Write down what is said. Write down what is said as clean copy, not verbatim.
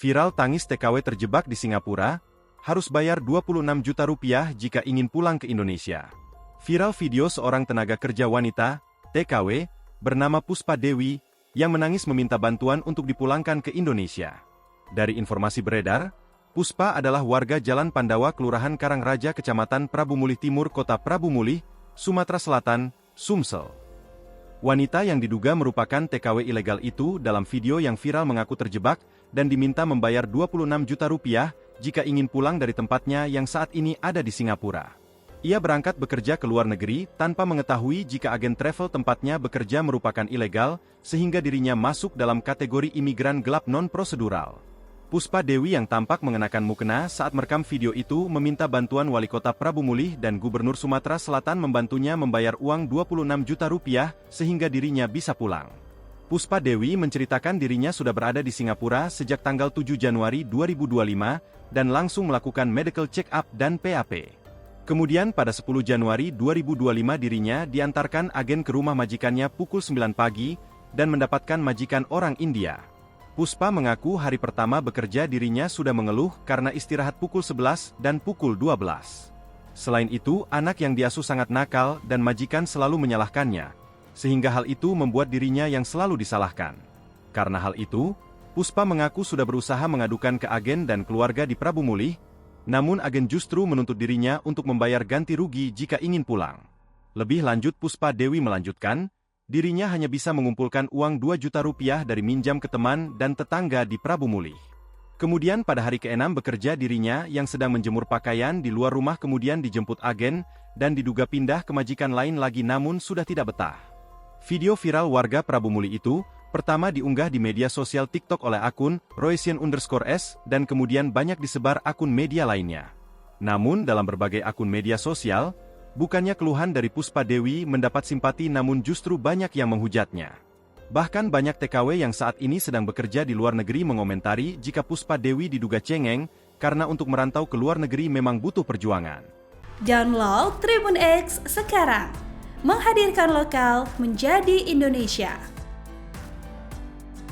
Viral tangis TKW terjebak di Singapura, harus bayar 26 juta rupiah jika ingin pulang ke Indonesia. Viral video seorang tenaga kerja wanita, TKW, bernama Puspa Dewi, yang menangis meminta bantuan untuk dipulangkan ke Indonesia. Dari informasi beredar, Puspa adalah warga Jalan Pandawa Kelurahan Karangraja Kecamatan Prabu Mulih Timur Kota Prabu Mulih, Sumatera Selatan, Sumsel. Wanita yang diduga merupakan TKW ilegal itu dalam video yang viral mengaku terjebak dan diminta membayar 26 juta rupiah jika ingin pulang dari tempatnya yang saat ini ada di Singapura. Ia berangkat bekerja ke luar negeri tanpa mengetahui jika agen travel tempatnya bekerja merupakan ilegal, sehingga dirinya masuk dalam kategori imigran gelap non-prosedural. Puspa Dewi yang tampak mengenakan mukena saat merekam video itu meminta bantuan Wali Kota Prabu Mulih dan Gubernur Sumatera Selatan membantunya membayar uang 26 juta rupiah sehingga dirinya bisa pulang. Puspa Dewi menceritakan dirinya sudah berada di Singapura sejak tanggal 7 Januari 2025 dan langsung melakukan medical check-up dan PAP. Kemudian pada 10 Januari 2025 dirinya diantarkan agen ke rumah majikannya pukul 9 pagi dan mendapatkan majikan orang India. Puspa mengaku hari pertama bekerja dirinya sudah mengeluh karena istirahat pukul 11 dan pukul 12. Selain itu, anak yang diasuh sangat nakal dan majikan selalu menyalahkannya, sehingga hal itu membuat dirinya yang selalu disalahkan. Karena hal itu, Puspa mengaku sudah berusaha mengadukan ke agen dan keluarga di Prabu Mulih, namun agen justru menuntut dirinya untuk membayar ganti rugi jika ingin pulang. Lebih lanjut Puspa Dewi melanjutkan, dirinya hanya bisa mengumpulkan uang 2 juta rupiah dari minjam ke teman dan tetangga di Prabu Mulih. Kemudian pada hari ke-6 bekerja dirinya yang sedang menjemur pakaian di luar rumah kemudian dijemput agen dan diduga pindah ke majikan lain lagi namun sudah tidak betah. Video viral warga Prabu Mulih itu pertama diunggah di media sosial TikTok oleh akun Roysian_S dan kemudian banyak disebar akun media lainnya. Namun dalam berbagai akun media sosial, bukannya keluhan dari Puspa Dewi mendapat simpati namun justru banyak yang menghujatnya. Bahkan banyak TKW yang saat ini sedang bekerja di luar negeri mengomentari jika Puspa Dewi diduga cengeng karena untuk merantau ke luar negeri memang butuh perjuangan. Download Tribun X sekarang, menghadirkan lokal menjadi Indonesia.